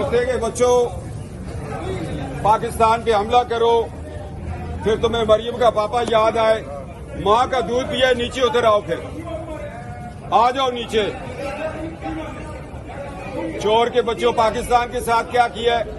थे कि बच्चों पाकिस्तान पे हमला करो, फिर तुम्हें मरियम का पापा याद आए, माँ का दूध पिए, नीचे उतर आओ, फिर आ जाओ नीचे। चोर के बच्चों, पाकिस्तान के साथ क्या किया है?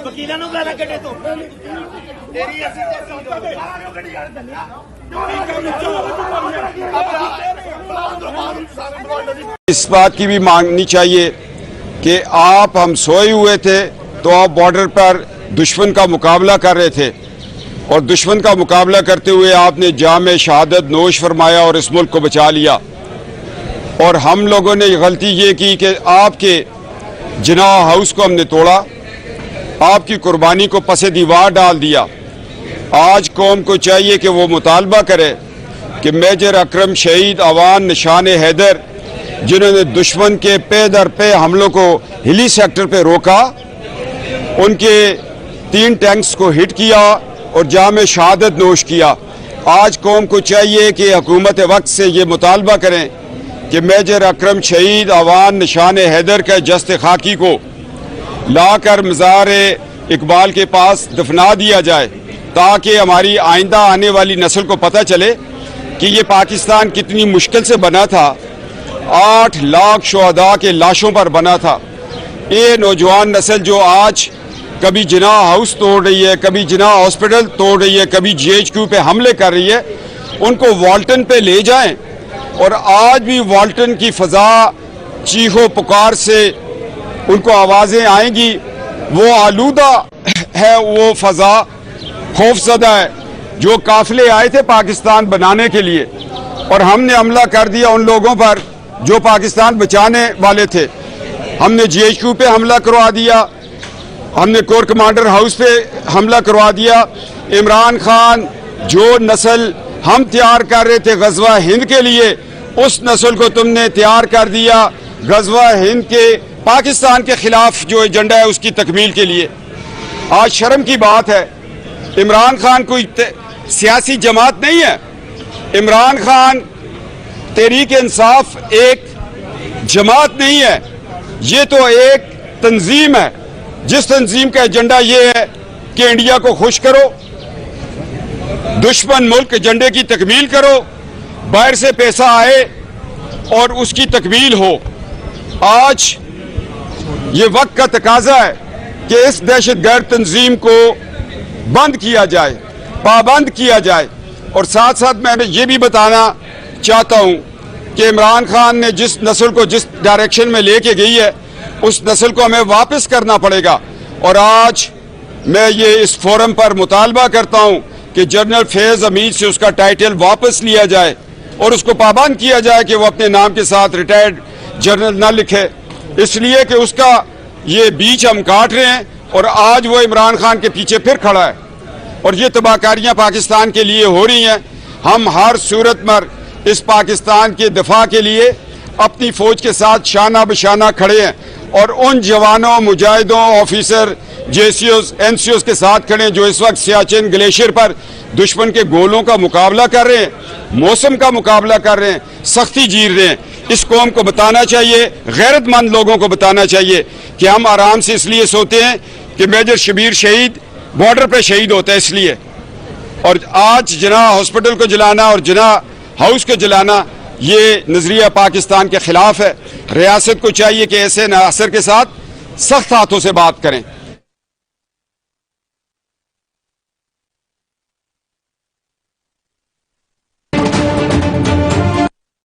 वकीलों ਨੂੰ ਗਾਲਾਂ ਕੱਢੇ ਤੂੰ ਤੇਰੀ ਅਸੀਂ इस बात की भी मांगनी चाहिए कि आप, हम सोए हुए थे तो आप बॉर्डर पर दुश्मन का मुकाबला कर रहे थे और दुश्मन का मुकाबला करते हुए आपने जाम शहादत नोश फरमाया और इस मुल्क को बचा लिया। और हम लोगों ने गलती ये की कि आपके जिनाह हाउस को हमने तोड़ा, आपकी कुर्बानी को पसे दीवार डाल दिया। आज कौम को चाहिए कि वो मुतालबा करे कि मेजर अकरम शहीद अवान निशान हैदर, जिन्होंने दुश्मन के पे दर पे हमलों को हिली सेक्टर पे रोका, उनके 3 टैंक्स को हिट किया और जाम शहादत नोश किया। आज कौम को चाहिए कि हुकूमत वक्त से ये मुतालबा करें कि मेजर अकरम शहीद अवान निशान हैदर के जस्त खाकी को लाकर मज़ार इकबाल के पास दफना दिया जाए, ताकि हमारी आइंदा आने वाली नस्ल को पता चले कि ये पाकिस्तान कितनी मुश्किल से बना था। 8 लाख शुहदा के लाशों पर बना था। ये नौजवान नस्ल जो आज कभी जिनाह हाउस तोड़ रही है, कभी जिनाह हॉस्पिटल तोड़ रही है, कभी GHQ पे हमले कर रही है, उनको वाल्टन पे ले जाएं। और आज भी वाल्टन की फ़ज़ा चीखो पुकार से उनको आवाज़ें आएंगी। वो आलूदा है, वो फ़ज़ा खौफज़दा है। जो काफ़िले आए थे पाकिस्तान बनाने के लिए और हमने हमला कर दिया उन लोगों पर जो पाकिस्तान बचाने वाले थे। हमने GHQ पे हमला करवा दिया, हमने कोर कमांडर हाउस पे हमला करवा दिया। इमरान खान, जो नस्ल हम तैयार कर रहे थे गज़वा हिंद के लिए, उस नस्ल को तुमने तैयार कर दिया गज़वा हिंद के पाकिस्तान के खिलाफ जो एजेंडा है उसकी तकमील के लिए। आज शर्म की बात है, इमरान खान कोई सियासी जमात नहीं है। इमरान खान तहरीक इंसाफ एक जमात नहीं है, ये तो एक तंजीम है, जिस तंजीम का एजेंडा ये है कि इंडिया को खुश करो, दुश्मन मुल्क एजेंडे की तकमील करो, बाहर से पैसा आए और उसकी तकमील हो। आज ये वक्त का तकाजा है कि इस दहशतगर्द तंजीम को बंद किया जाए, पाबंद किया जाए। और साथ साथ मैं ये भी बताना चाहता हूँ कि इमरान खान ने जिस नस्ल को जिस डायरेक्शन में लेके गई है, उस नस्ल को हमें वापस करना पड़ेगा। और आज मैं ये इस फोरम पर मुतालबा करता हूँ कि जनरल फैज़ हमीद से उसका टाइटल वापस लिया जाए और उसको पाबंद किया जाए कि वो अपने नाम के साथ रिटायर्ड जनरल ना लिखे, इसलिए कि उसका ये बीच हम काट रहे हैं और आज वो इमरान खान के पीछे फिर खड़ा है और ये तबाहकारियाँ पाकिस्तान के लिए हो रही हैं। हम हर सूरत में इस पाकिस्तान के दिफा के लिए अपनी फ़ौज के साथ शाना बशाना खड़े हैं और उन जवानों, मुजाहिदों, ऑफिसर, JCOs, NCOs के साथ खड़े हैं जो इस वक्त सियाचिन ग्लेशियर पर दुश्मन के गोलों का मुकाबला कर रहे हैं, मौसम का मुकाबला कर रहे हैं, सख्ती जीर रहे हैं। इस कौम को बताना चाहिए, गैरतमंद लोगों को बताना चाहिए कि हम आराम से इसलिए सोते हैं कि मेजर शबीर शहीद बॉर्डर पर शहीद होता है इसलिए। और आज जिनाह हॉस्पिटल को जलाना और जिनाह हाउस को जलाना ये नजरिया पाकिस्तान के खिलाफ है। रियासत को चाहिए कि ऐसे नासर के साथ सख्त हाथों से बात करें।